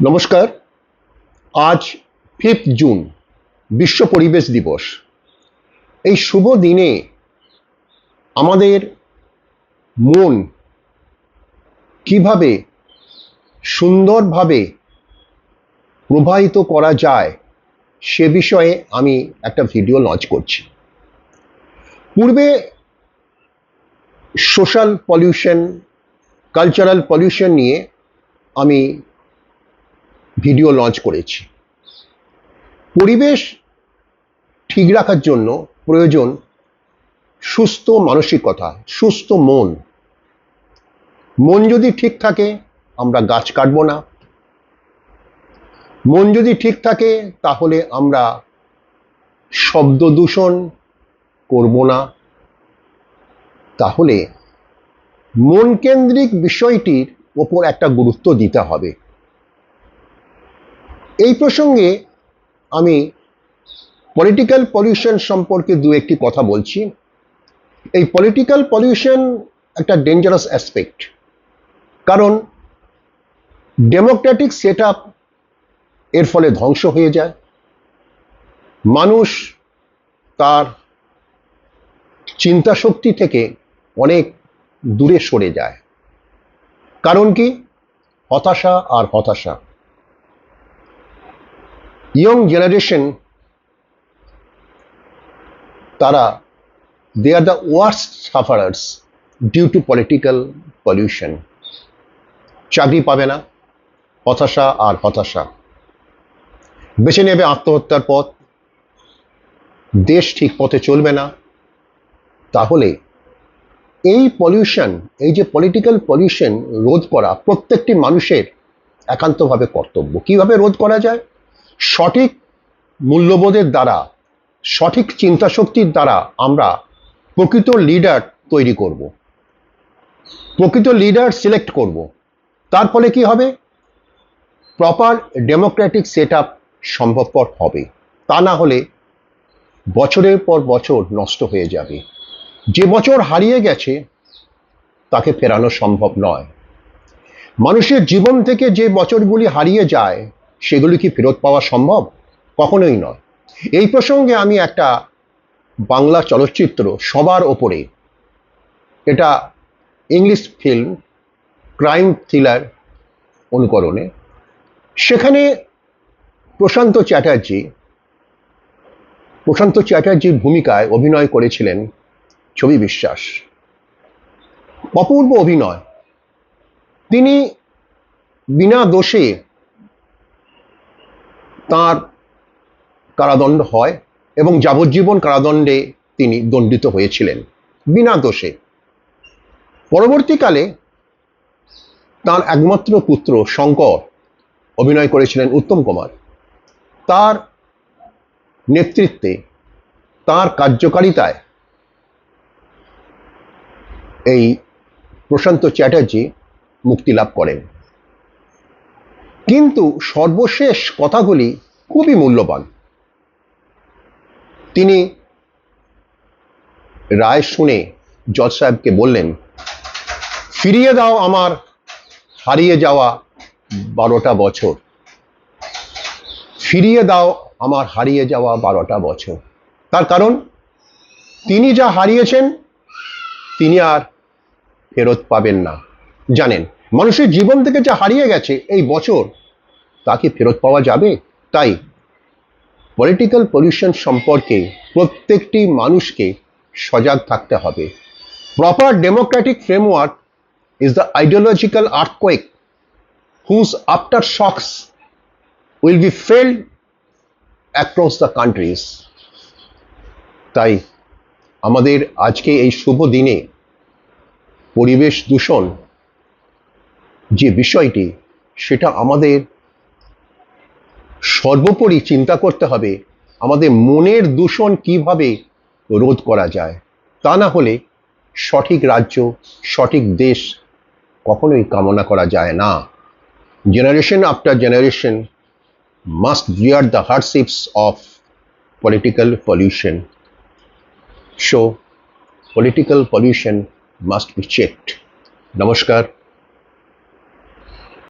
নমস্কার। আজ 5 জুন বিশ্ব পরিবেশ দিবস। এই শুভ দিনে আমাদের মন কিভাবে সুন্দরভাবে প্রবাহিত করা যায় সে বিষয়ে আমি একটা ভিডিও লঞ্চ করছি। পূর্বে সোশ্যাল পলিউশন, কালচারাল পলিউশন নিয়ে আমি ভিডিও লঞ্চ করেছি। পরিবেশ ঠিক রাখার জন্য প্রয়োজন সুস্থ মানসিকতা, সুস্থ মন। মন যদি ঠিক থাকে আমরা গাছ কাটবো না। মন যদি ঠিক থাকে তাহলে আমরা শব্দ দূষণ করব না। তাহলে মন কেন্দ্রিক বিষয়টির ওপর একটা গুরুত্ব দিতে হবে। এই প্রসঙ্গে আমি পলিটিক্যাল পলিউশন সম্পর্কে দু একটি কথা বলছি। এই পলিটিক্যাল পলিউশন একটা ডেঞ্জারাস অ্যাসপেক্ট, কারণ ডেমোক্রেটিক সেট আপ এর ফলে ধ্বংস হয়ে যায়। মানুষ তার চিন্তা শক্তি থেকে অনেক দূরে সরে যায়। কারণ কি? হতাশা আর হতাশা। ইয়ং জেনারেশন, তারা they are the worst sufferers due to political pollution. চাকরি পাবে না, হতাশা আর হতাশা। বেছে নেবে আত্মহত্যার পথ, দেশ ঠিক পথে চলবে না। তাহলে এই পলিউশন, এই যে পলিটিক্যাল পলিউশন রোধ করা প্রত্যেকটি মানুষের একান্তভাবে কর্তব্য। কিভাবে রোধ করা যায়? সঠিক মূল্যবোধের দ্বারা, সঠিক চিন্তা শক্তির দ্বারা আমরা প্রকৃত লিডার তৈরি করব, প্রকৃত লিডার সিলেক্ট করব। তার ফলে কি হবে? প্রপার ডেমোক্রেটিক সেট আপ সম্ভবপর হবে। তা না হলে বছরের পর বছর নষ্ট হয়ে যাবে। যে বছর হারিয়ে গেছে তাকে ফেরানো সম্ভব নয়। মানুষের জীবন থেকে যে বছরগুলি হারিয়ে যায় সেগুলি কি ফেরত পাওয়া সম্ভব? কখনোই নয়। এই প্রসঙ্গে আমি একটা বাংলা চলচ্চিত্র সবার ওপরে, এটা ইংলিশ ফিল্ম, ক্রাইম থ্রিলার অনুকরণে, সেখানে প্রশান্ত চ্যাটার্জির ভূমিকায় অভিনয় করেছিলেন ছবি বিশ্বাস। অপূর্ব অভিনয়। তিনি বিনা দোষে তার কারাদণ্ড হয় এবং যাবজ্জীবন কারাদণ্ডে তিনি দণ্ডিত হয়েছিলেন বিনা দোষে। পরবর্তীকালে তার একমাত্র পুত্র শঙ্কর অভিনয় করেছিলেন উত্তম কুমার। তার নেতৃত্বে, তার কার্যকারিতায় এই প্রশান্ত চ্যাটার্জি মুক্তি লাভ করেন। কিন্তু সর্বশেষ কথাগুলি খুবই মূল্যবান। তিনি রায় শুনে জজ সাহেবকে বললেন, ফিরিয়ে দাও আমার হারিয়ে যাওয়া 12টা বছর, ফিরিয়ে দাও আমার হারিয়ে যাওয়া 12টা বছর। তার কারণ তিনি যা হারিয়েছেন তিনি আর ফেরত পাবেন না। জানেন, মানুষের জীবন থেকে যা হারিয়ে গেছে এই বছর, তা কি ফেরত পাওয়া যাবে? তাই পলিটিক্যাল পলিউশন সম্পর্কে প্রত্যেকটি মানুষকে সজাগ থাকতে হবে। Proper Democratic framework is the ideological earthquake whose aftershocks will be felt across the countries. তাই আমাদের আজকে এই শুভ দিনে পরিবেশ দূষণ যে বিষয়টি, সেটা আমাদের সর্বোপরি চিন্তা করতে হবে আমাদের মনের দূষণ কিভাবে রোধ করা যায়। তা না হলে সঠিক রাজ্য, সঠিক দেশ কখনোই কামনা করা যায় না। Generation after generation must bear the hardships of political pollution. So, political pollution must be checked. Namaskar.